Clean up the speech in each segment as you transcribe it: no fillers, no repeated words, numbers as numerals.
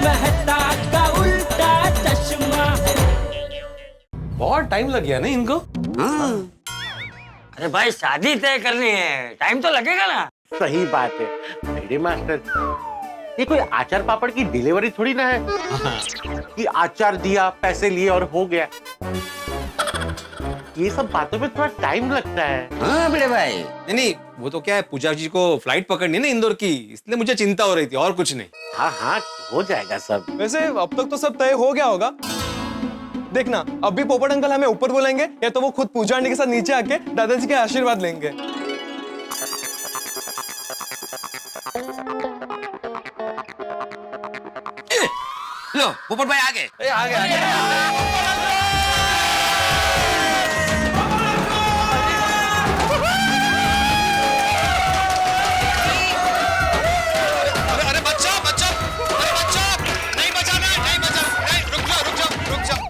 मेहता का उल्टा चश्मा है। बहुत टाइम लग गया ना इनको। हाँ। अरे भाई शादी तय करनी है, टाइम तो लगेगा ना। सही बात है मेरे मास्टर, ये कोई आचार पापड़ की डिलीवरी थोड़ी ना है कि आचार दिया पैसे लिए और हो गया। ये सब बातों में थोड़ा टाइम लगता है। हाँ बड़े भाई। नहीं नहीं, वो तो क्या है, पूजा जी को फ्लाइट पकड़नी है ना इंदौर की, इसलिए मुझे चिंता हो रही थी, और कुछ नहीं। हाँ हाँ हो जाएगा सब। वैसे अब तक तो सब तय हो गया होगा। देखना अब भी पोपट अंकल हमें ऊपर बुलाएंगे या तो वो खुद पूजा आंटी के साथ नीचे आके दादाजी के आशीर्वाद लेंगे। लो पोपट भाई आगे। आगे आगे।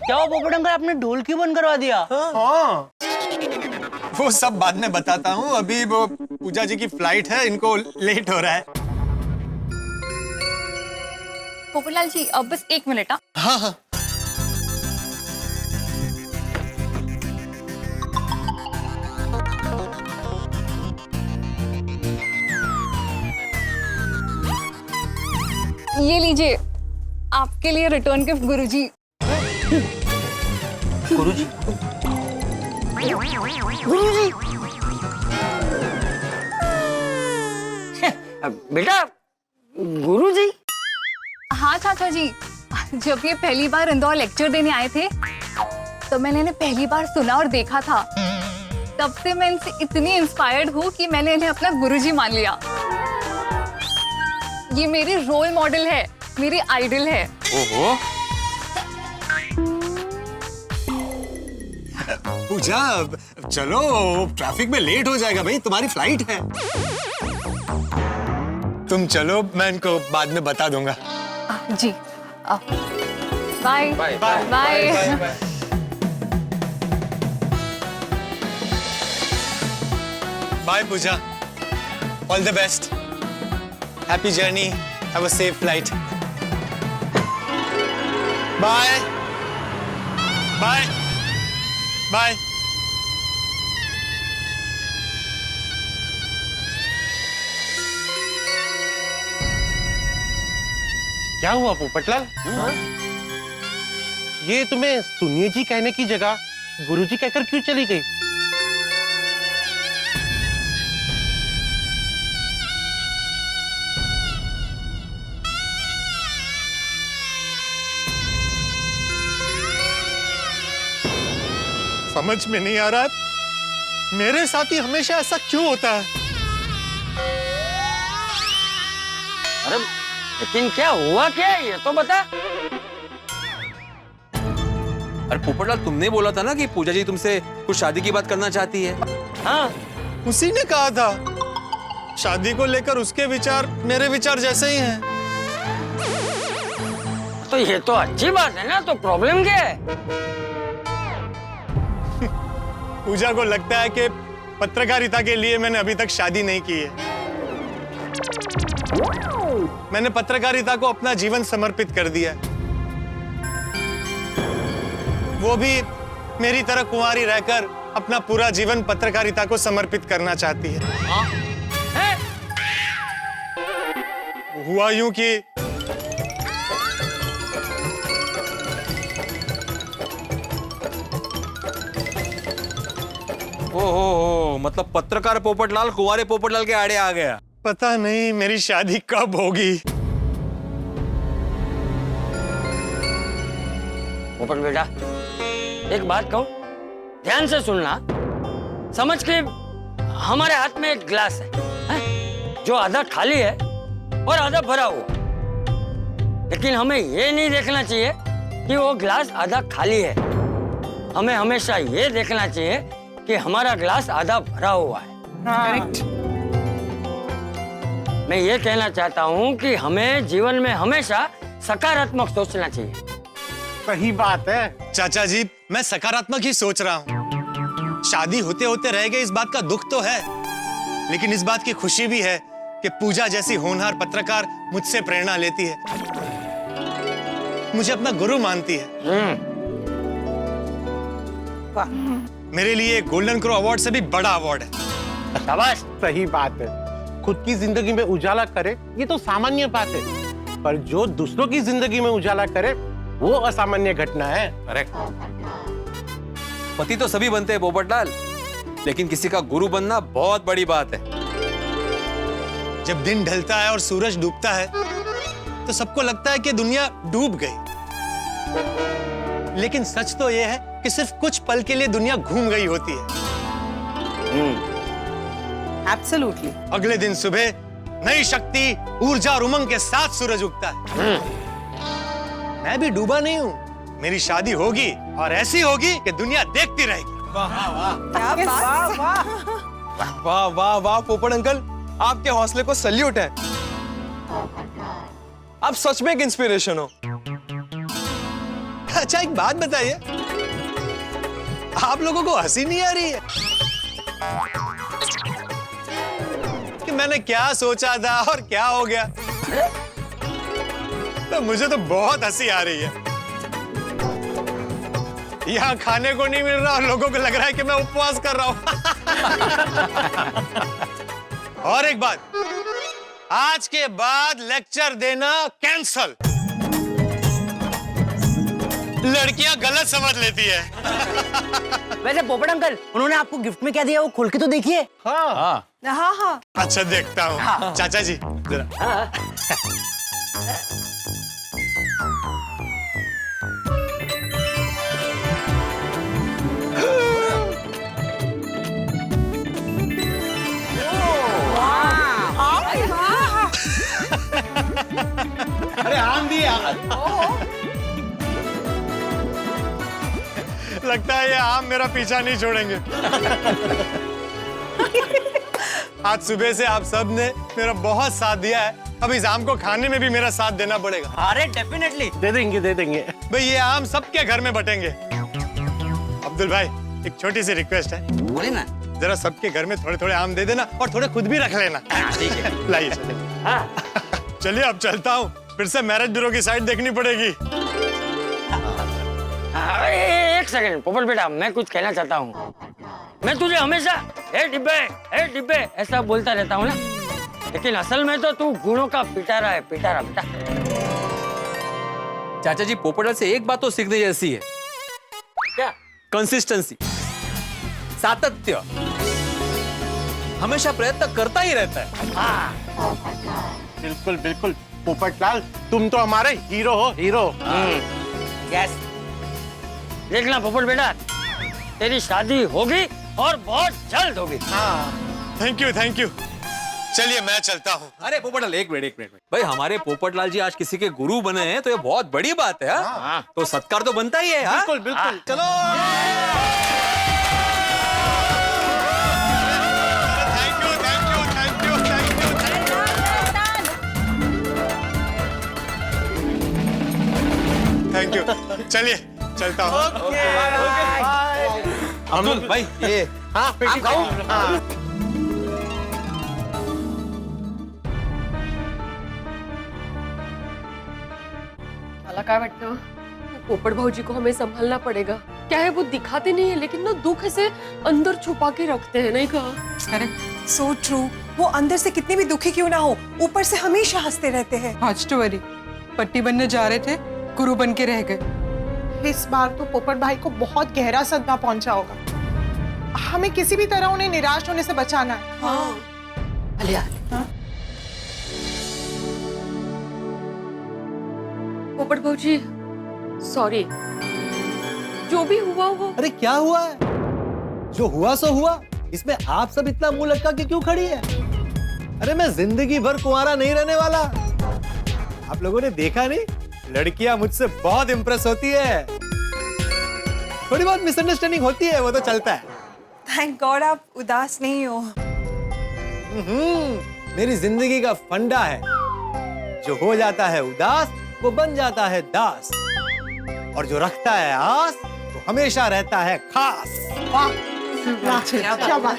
क्या हुआ पोपट अंकल, आपने ढोल क्यों बंद करवा दिया? हाँ वो सब बाद में बताता हूँ, अभी वो पूजा जी की फ्लाइट है, इनको लेट हो रहा है। पोपटलाल जी अब बस 1 मिनट। हाँ हाँ ये लीजिए आपके लिए रिटर्न गिफ्ट गुरुजी। गुरुजी बेटा गुरुजी? हाँ चाचा जी, जब ये पहली बार इंदौर लेक्चर देने आए थे तो मैंने इन्हें पहली बार सुना और देखा था। तब से मैं इनसे इतनी इंस्पायर्ड हूँ कि मैंने इन्हें अपना गुरुजी मान लिया। ये मेरी रोल मॉडल है, मेरी आइडल है। ओहो, पूजा चलो, ट्रैफिक में लेट हो जाएगा भाई, तुम्हारी फ्लाइट है। तुम चलो, मैं इनको बाद में बता दूंगा। जी bye bye bye. Bye Pooja, all the best, happy journey, have a safe flight. Bye bye bye. क्या हुआ पोपटलाल? ये तुम्हें सुनिए जी कहने की जगह गुरुजी कहकर क्यों चली गई? समझ में नहीं आ रहा, मेरे साथ ही हमेशा ऐसा क्यों होता है? अरे लेकिन क्या हुआ, क्या है ये तो बता। अरे पोपटलाल, तुमने बोला था ना कि पूजा जी तुमसे कुछ शादी की बात करना चाहती है। हाँ उसी ने कहा था, शादी को लेकर उसके विचार मेरे विचार जैसे ही हैं। तो ये तो अच्छी बात है ना, तो प्रॉब्लम क्या है? पूजा को लगता है कि पत्रकारिता के लिए मैंने अभी तक शादी नहीं की है। मैंने पत्रकारिता को अपना जीवन समर्पित कर दिया है। वो भी मेरी तरह कुंवारी रहकर अपना पूरा जीवन पत्रकारिता को समर्पित करना चाहती है। हुआ यूं कि ओहो, मतलब पत्रकार पोपटलाल कुंवारे पोपटलाल के आड़े आ गया। पता नहीं मेरी शादी कब होगी। पोपट बेटा एक बात कहूं, ध्यान से सुनना। समझ के हमारे हाथ में एक ग्लास है जो आधा खाली है और आधा भरा हुआ, लेकिन हमें ये नहीं देखना चाहिए कि वो ग्लास आधा खाली है। हमें हमेशा ये देखना चाहिए कि हमारा ग्लास आधा भरा हुआ है। करेक्ट। मैं ये कहना चाहता हूँ कि हमें जीवन में हमेशा सकारात्मक सोचना चाहिए। सही बात है चाचा जी, मैं सकारात्मक ही सोच रहा हूँ। शादी होते होते रह गए, इस बात का दुख तो है, लेकिन इस बात की खुशी भी है कि पूजा जैसी होनहार पत्रकार मुझसे प्रेरणा लेती है। मुझे अपना गुरु मानती है। मेरे लिए गोल्डन क्रो अवार्ड से भी बड़ा अवार्ड है। शाबाश। सही बात है। खुद की जिंदगी में उजाला करे ये तो सामान्य बात है, पर जो दूसरों की जिंदगी में उजाला करे वो असामान्य घटना है। करेक्ट। पति तो सभी बनते हैं पोपटलाल, लेकिन किसी का गुरु बनना बहुत बड़ी बात है। जब दिन ढलता है और सूरज डूबता है तो सबको लगता है कि दुनिया डूब गई, लेकिन सच तो यह है कि सिर्फ कुछ पल के लिए दुनिया घूम गई होती है। एब्सोल्युटली। अगले दिन सुबह नई शक्ति, ऊर्जा और उमंग के साथ सूरज उगता है। मैं भी डूबा नहीं हूं, मेरी शादी होगी और ऐसी होगी कि दुनिया देखती रहेगी। वाह वाह वाह पोपट अंकल, आपके हौसले को सल्यूट है। आप सच में एक इंस्पिरेशन हो। अच्छा एक बात बताइए, आप लोगों को हंसी नहीं आ रही है कि मैंने क्या सोचा था और क्या हो गया? तो मुझे तो बहुत हंसी आ रही है। यहाँ खाने को नहीं मिल रहा और लोगों को लग रहा है कि मैं उपवास कर रहा हूं। और एक बात, आज के बाद लेक्चर देना कैंसल। लड़कियां गलत समझ लेती है। वैसे पोपट अंकल, उन्होंने आपको गिफ्ट में क्या दिया वो खोल के तो देखिए। हाँ हाँ। अच्छा देखता हूँ। चाचा जी जरा। अरे आम दिया। लगता है ये आम मेरा पीछा नहीं छोड़ेंगे। आज सुबह से आप सब ने मेरा बहुत साथ दिया है, अब इस आम को खाने में भी मेरा साथ देना पड़ेगा। अरे डेफिनेटली दे देंगे दे देंगे। भाई ये आम सबके घर में बटेंगे। अब्दुल भाई एक छोटी सी रिक्वेस्ट है, बोले ना। जरा सबके घर में थोड़े थोड़े आम दे देना और थोड़े खुद भी रख लेना। ठीक है। लाइए चलिए अब चलता हूँ, फिर से मैरिज ब्यूरो की साइड देखनी पड़ेगी। एक सेकंड पोपट बेटा, मैं कुछ कहना चाहता हूँ। मैं तुझे हमेशा ए डिब्बे ऐसा बोलता रहता हूँ ना, लेकिन असल में तो तू गुणों का पिटारा है, पिटारा बेटा। चाचा जी पोपटलाल से एक बात तो सीखने जैसी है। क्या? कंसिस्टेंसी, सातत्य, हमेशा प्रयत्न करता ही रहता है। बिल्कुल बिल्कुल पोपटलाल, तुम तो हमारे हीरो हो, हीरो। यस। देखना पोपट बेटा, तेरी शादी होगी और बहुत जल्द होगी। Thank you. चलिए मैं चलता हूँ। अरे पोपटलाल एक मिनट भाई, हमारे पोपटलाल जी आज किसी के गुरु बने हैं तो ये बहुत बड़ी बात है। हाँ? तो सत्कार तो बनता ही है। हाँ? बिल्कुल। चलो। Thank you. चलिए चलता हूँ। अब्दुल भाई ये हाँ पेटी खाऊं? हाँ। मला काय वाटतं पोपट भाऊजी को हमें संभालना पड़ेगा। क्या है वो दिखाते नहीं है, लेकिन ना दुख ऐसे अंदर छुपा के रखते हैं, नहीं कहा? Correct, so true. वो अंदर से कितने भी दुखी क्यों ना हो, ऊपर से हमेशा हंसते रहते हैं। आज तो वरी पट्टी बनने जा रहे थे, गुरु बन के रह गए। इस बार तो पोपट भाई को बहुत गहरा सदमा पहुंचा होगा। हमें किसी भी तरह उन्हें निराश होने से बचाना है। हाँ। अलिया। पोपट भाऊजी सॉरी, जो भी हुआ वो। अरे क्या हुआ है? जो हुआ सो हुआ, इसमें आप सब इतना मुंह लटका के क्यों खड़ी है? अरे मैं जिंदगी भर कुंवारा नहीं रहने वाला। आप लोगों ने देखा नहीं, लड़कियां मुझसे बहुत इंप्रेस होती है। थोड़ी बहुत मिसअंडरस्टैंडिंग होती है, वो तो चलता है। थैंक गॉड आप उदास नहीं हो। मेरी जिंदगी का फंडा है, जो हो जाता है उदास वो बन जाता है दास, और जो रखता है आस वो हमेशा रहता है खास। क्या बात।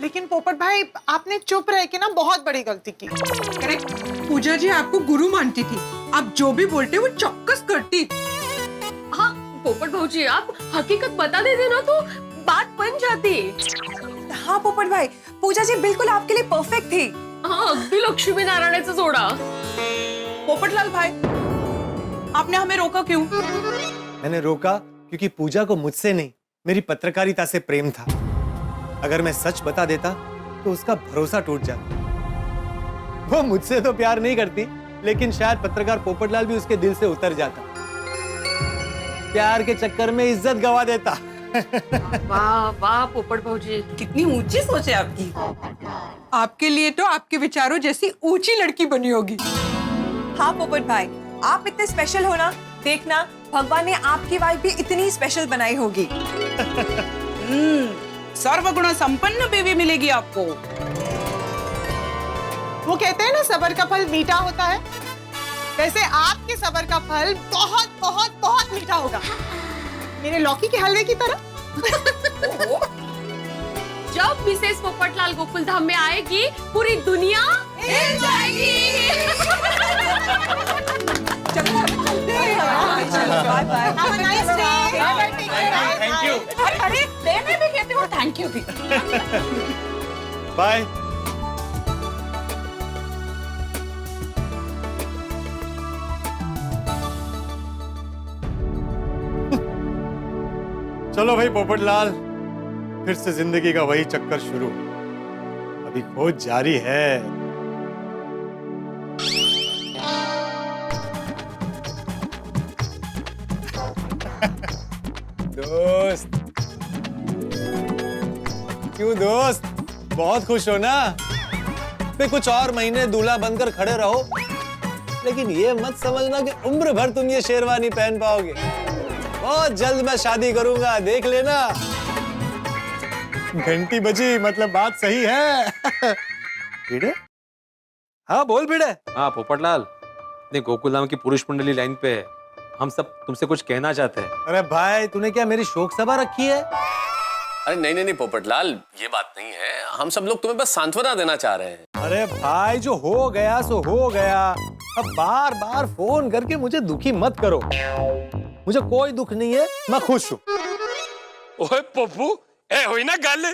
लेकिन पोपट भाई आपने चुप रह के ना बहुत बड़ी गलती की। करेक्ट, पूजा जी आपको गुरु मानती थी आप जो भी बोलते वो चौक्कस करती। हाँ पोपट भाजी, आप हकीकत बता देते ना तो बात बन जाती। हाँ पोपट भाई, पूजा जी बिल्कुल आपके लिए परफेक्ट थी। हाँ अगदी लक्ष्मी नारायणाचा जोडा। पोपटलाल भाई, आपने हमें रोका क्यों? मैंने रोका क्योंकि पूजा को मुझसे नहीं, मेरी पत्रकारिता से प्रेम था। अगर मैं सच बता देता तो उसका भरोसा टूट जाता। वो मुझसे तो प्यार नहीं करती, लेकिन शायद पत्रकार पोपटलाल भी उसके दिल से उतर जाता। प्यार के चक्कर में इज्जत गवा देता। वाह वाह पोपट भाजी, कितनी ऊंची सोच है आपकी। आपके लिए तो आपके विचारों जैसी ऊंची लड़की बनी होगी। हाँ पोपट भाई, आप इतने स्पेशल हो ना, देखना भगवान ने आपकी वाइफ भी इतनी स्पेशल बनाई होगी। सर्वगुण संपन्न बेबी मिलेगी आपको। वो कहते हैं ना सबर का फल मीठा होता है, वैसे आपके सबर का फल बहुत बहुत बहुत मीठा होगा, मेरे लौकी के हलवे की तरह। जब मिसेस पोपटलाल गोकुलधाम में आएगी पूरी दुनिया हिल जाएगी। Bye bye. Have a nice day. Thank you. अरे मैं भी कहती हूँ थैंक यू भी। बाय। चलो भाई पोपटलाल, फिर से जिंदगी का वही चक्कर शुरू। अभी खोज जारी है। दोस्त, क्यों दोस्त, बहुत खुश हो ना? फिर कुछ और महीने दूल्हा बनकर खड़े रहो, लेकिन ये मत समझना कि उम्र भर तुम ये शेरवानी पहन पाओगे। बहुत जल्द मैं शादी करूंगा, देख लेना। घंटी बजी, मतलब बात सही है। भिड़े? हाँ बोल भिड़े। हाँ पोपटलाल, अपने गोकुलधाम की पुरुष मंडली लाइन पे है। हम सब तुमसे कुछ कहना चाहते हैं। अरे भाई, तूने क्या मेरी शोक सभा रखी है? अरे नहीं नहीं नहीं पोपटलाल, ये बात नहीं है। हम सब लोग तुम्हें बस सांत्वना देना चाह रहे हैं। अरे भाई, जो हो गया सो हो गया। अब बार बार फोन करके मुझे दुखी मत करो। मुझे कोई दुख नहीं है, मैं खुश हूँ। ओए पप्पू, ए हुई ना गल।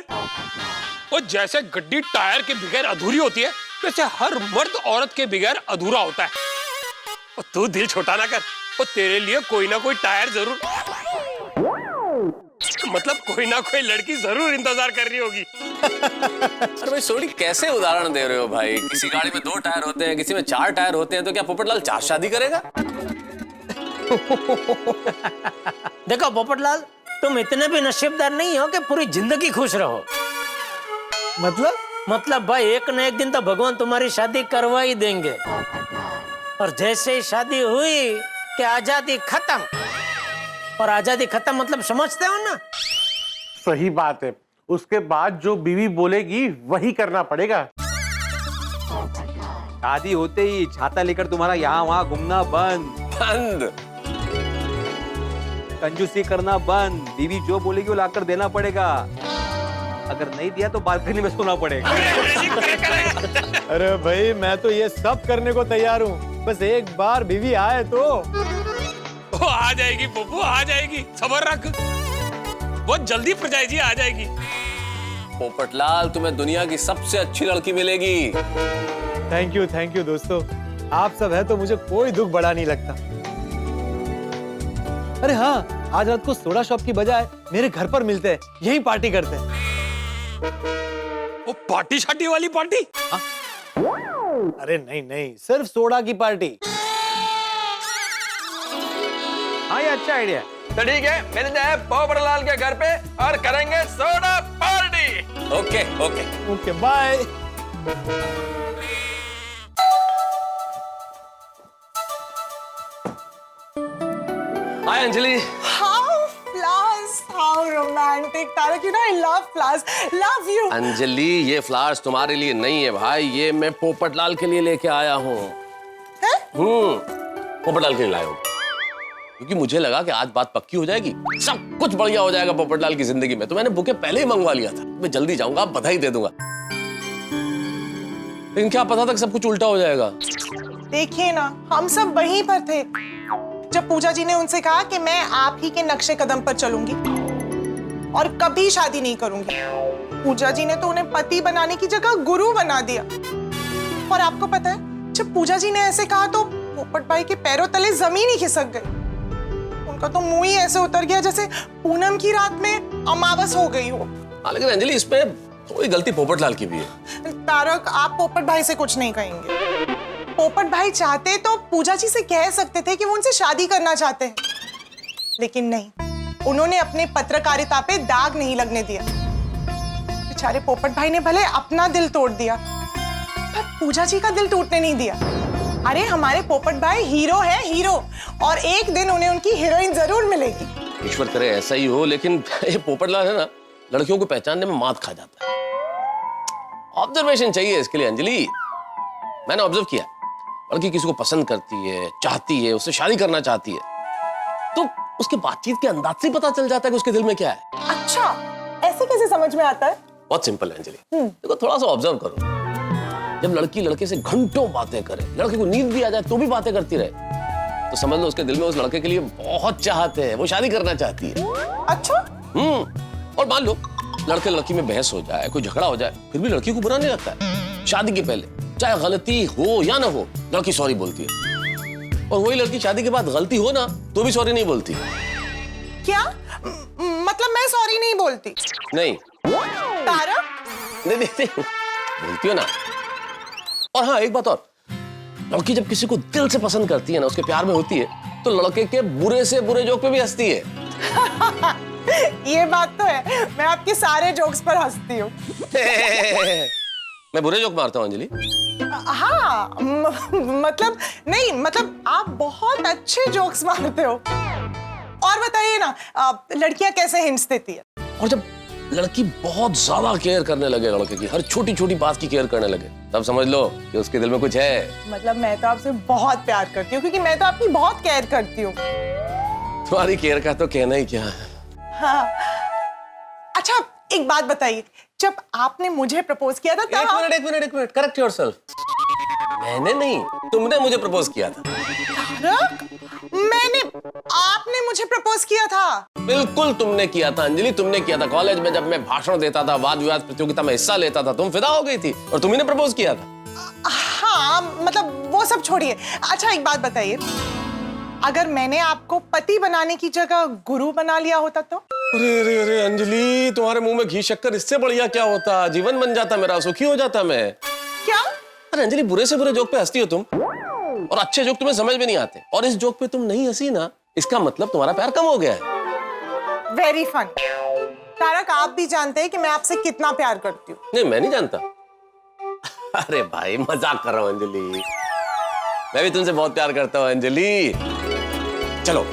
वो जैसे गड्डी टायर के बगैर अधूरी होती है, वैसे हर मर्द औरत के बगैर अधूरा होता है। और तू दिल छोटा ना कर, वो तेरे लिए कोई ना कोई टायर जरूर, मतलब कोई ना कोई लड़की जरूर इंतजार कर रही होगी। अरे भाई सोडी, कैसे उदाहरण दे रहे हो भाई? किसी गाड़ी में 2 टायर होते हैं, किसी में 4 टायर होते हैं, तो क्या पोपटलाल 4 शादी करेगा? देखो पोपटलाल, तुम इतने भी नसीबदार नहीं हो कि पूरी जिंदगी खुश रहो। मतलब भाई, एक न एक दिन तो भगवान तुम्हारी शादी करवा ही देंगे। और जैसे ही शादी हुई कि आजादी खत्म। और आजादी खत्म मतलब समझते हो ना? सही बात है। उसके बाद जो बीवी बोलेगी वही करना पड़ेगा। शादी होते ही छाता लेकर तुम्हारा यहाँ वहाँ घूमना बंद। कंजूसी करना बंद। बीवी जो बोलेगी वो लाकर देना पड़ेगा। अगर नहीं दिया तो बालकनी में सोना पड़ेगा। अरे भाई, मैं तो ये सब करने को तैयार हूँ, बस एक बार बीवी आए तो। वो आ जाएगी पप्पू, आ जाएगी, सबर रख। बहुत जल्दी प्रजाई जी आ जाएगी। पोपटलाल, तुम्हें दुनिया की सबसे अच्छी लड़की मिलेगी। थैंक यू दोस्तों। आप सब है तो मुझे कोई दुख बड़ा नहीं लगता। अरे हाँ, आज रात को सोडा शॉप की बजाय मेरे घर पर मिलते हैं, यही पार्टी करते हैं। वो पार्टी शाटी वाली पार्टी? अरे नहीं, सिर्फ सोडा की पार्टी। हाँ, ये अच्छा आइडिया। तो ठीक है, मिलते हैं पोपटलाल के घर पे और करेंगे soda party. Okay bye. Hi Anjali. How romantic, Tarak, you know I love flowers, love you. Anjali, ये फ्लावर्स तुम्हारे लिए नहीं है भाई, ये मैं पोपटलाल के लिए लेके आया हूँ। पोपटलाल के लिए लाया हूँ, क्योंकि मुझे लगा कि आज बात पक्की हो जाएगी, सब कुछ बढ़िया हो जाएगा पोपटलाल की जिंदगी में। तो मैंने बुके पहले ही मंगवा लिया था। मैं जल्दी जाऊंगा, बधाई दे दूंगा, लेकिन क्या पता था कि सब कुछ उल्टा हो जाएगा। देखिए ना, हम सब वहीं पर थे जब पूजा जी ने उनसे कहा कि मैं आप ही के नक्शे कदम पर चलूंगी और कभी शादी नहीं करूंगी। पूजा जी ने तो उन्हें पति बनाने की जगह गुरु बना दिया। और आपको पता है, जब पूजा जी ने ऐसे कहा तो पोपट भाई के पैरों तले जमीन ही खिसक गई। उनका तो मुंह ही ऐसे उतर गया जैसे पूनम की रात में अमावस हो गई हो। लेकिन अंजलि, इसमें थोड़ी गलती पोपटलाल की भी है। तारक, आप पोपट भाई से कुछ नहीं कहेंगे। पोपट भाई चाहते तो पूजा जी से कह सकते थे कि वो उनसे शादी करना चाहते हैं, लेकिन नहीं, उन्होंने अपने पत्रकारिता पे दाग नहीं लगने दिया। बेचारे पोपट भाई ने भले अपना दिल तोड़ दिया, पर पूजा जी का दिल टूटने नहीं दिया। अरे हमारे पोपट भाई हीरो है, हीरो, और एक दिन उन्हें उनकी हीरोइन जरूर मिलेगी। ईश्वर करे ऐसा ही हो, लेकिन ये पोपटलाल है ना, लड़कियों को पहचानने में मात खा जाता है। ऑब्जर्वेशन चाहिए इसके लिए अंजलि। मैंने ऑब्जर्व किया, लड़की किसी को पसंद करती है, चाहती है, उससे शादी करना चाहती है, तो उसके बातचीत के अंदाज से पता चल जाता है कि उसके दिल में क्या है। अच्छा, ऐसे कैसे समझ में आता है? बहुत सिंपल है अंजलि। देखो, थोड़ा सा ऑब्जर्व करो। जब लड़की लड़के से घंटों बातें करे, लड़के को नींद भी आ जाए तो भी बातें करती रहे, तो समझ लो उसके दिल में उस लड़के के लिए बहुत चाहत है, वो शादी करना चाहती है। अच्छा। और मान लो लड़के लड़की में बहस हो जाए, कोई झगड़ा हो जाए, फिर भी लड़की को बुरा नहीं लगता है। शादी के पहले चाहे गलती हो या ना हो, लड़की सॉरी बोलती है। और वही लड़की शादी के बाद गलती हो ना तो भी सॉरी नहीं बोलती। क्या मतलब मैं सॉरी नहीं बोलती? नहीं। तारक? नहीं, बोलती हो ना। और हाँ, एक बात और, लड़की जब किसी को दिल से पसंद करती है ना, उसके प्यार में होती है, तो लड़के के बुरे से बुरे जोक पे भी हंसती है। ये बात तो है, मैं आपके सारे जोक्स पर हंसती हूँ। मैं बुरे जोक मारता हूँ अंजलि? हाँ, मतलब नहीं, मतलब आप बहुत अच्छे जोक्स मारते हो। और बताइए ना, लड़कियां कैसे हिंट्स देती है? और जब लड़की बहुत ज्यादा केयर करने लगे लड़के की, हर छोटी छोटी बात की केयर करने लगे, तब समझ लो कि उसके दिल में कुछ है। मतलब मैं तो आपसे बहुत प्यार करती हूँ, क्योंकि मैं तो आपकी बहुत केयर करती हूँ। तुम्हारी केयर का तो कहना ही क्या है। हाँ। अच्छा, एक बात बताइए, जब आपने मुझे प्रपोज किया था तब एक मिनट, करेक्ट योरसेल्फ। मैंने नहीं, तुमने मुझे प्रपोज किया था। आपने मुझे प्रपोज किया था? बिल्कुल तुमने किया था अंजलि, तुमने किया था। कॉलेज में जब मैं भाषण देता था, वाद विवाद प्रतियोगिता में हिस्सा लेता था, तुम फिदा हो गई थी और तुम्ही ने प्रपोज किया था। हाँ, मतलब वो सब छोड़िए। अच्छा, एक बात बताइए, अगर मैंने आपको पति बनाने की जगह गुरु बना लिया होता तो? अरे अंजलि, तुम्हारे मुंह में घी शक्कर, इससे बढ़िया क्या होता? जीवन बन जाता मेरा, सुखी हो जाता मैं। क्या? अरे अंजलि, बुरे से बुरे जोक पे हंसती हो तुम, और अच्छे जोक तुम्हें समझ में नहीं आते, और इस जोक पे तुम नहीं हंसी ना, इसका मतलब तुम्हारा प्यार कम हो गया है। Very fun. तारक, आप भी जानते हैं कि मैं आपसे कितना प्यार करती हूँ। नहीं, मैं नहीं जानता। अरे भाई, मजाक कर रहा हूँ अंजलि, मैं भी तुमसे बहुत प्यार करता हूँ अंजलि। चलो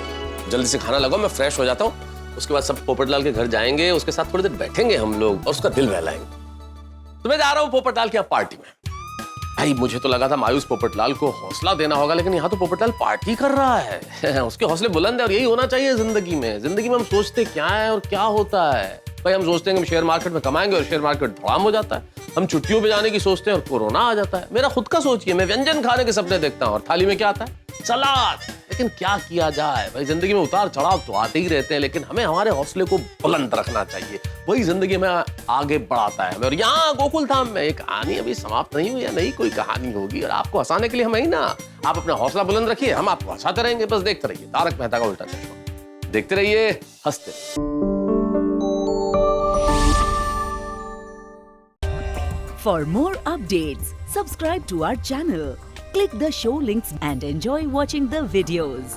जल्दी से खाना लगाओ, मैं फ्रेश हो जाता हूँ, उसके बाद सब पोपटलाल के घर जाएंगे, उसके साथ थोड़ी देर बैठेंगे हम लोग और उसका दिल बहलाएंगे। तो मैं जा रहा हूँ पोपटलाल की पार्टी में। भाई, मुझे तो लगा था मायूस पोपटलाल को हौसला देना होगा, लेकिन यहाँ तो पोपटलाल पार्टी कर रहा है। उसके हौसले बुलंद है, और यही होना चाहिए जिंदगी में। जिंदगी में हम सोचते क्या है और क्या होता है। भाई, हम सोचते हैं कि हम शेयर मार्केट में कमाएंगे और शेयर मार्केट धड़ाम हो जाता है। हम छुट्टियों पे जाने की सोचते हैं और कोरोना आ जाता है। मेरा खुद का सोचिए, मैं व्यंजन खाने के सपने देखता हूँ और थाली में क्या आता है? सलाद। लेकिन क्या किया जाए भाई, जिंदगी में उतार चढ़ाव तो आते ही रहते हैं, लेकिन हमें हमारे हौसले को बुलंद रखना चाहिए। वही जिंदगी में आगे बढ़ाता है हमें। और यहाँ गोकुल धाम में एक कहानी अभी समाप्त नहीं हुई है, नई कोई कहानी होगी, और आपको हंसाने के लिए हम ही ना। आप अपना हौसला बुलंद रखिए, हम आपको हंसाते रहेंगे। बस देखते रहिए तारक मेहता का उल्टा चश्मा, देखते रहिए, हंसते। For more updates, subscribe to our channel, click the show links and enjoy watching the videos.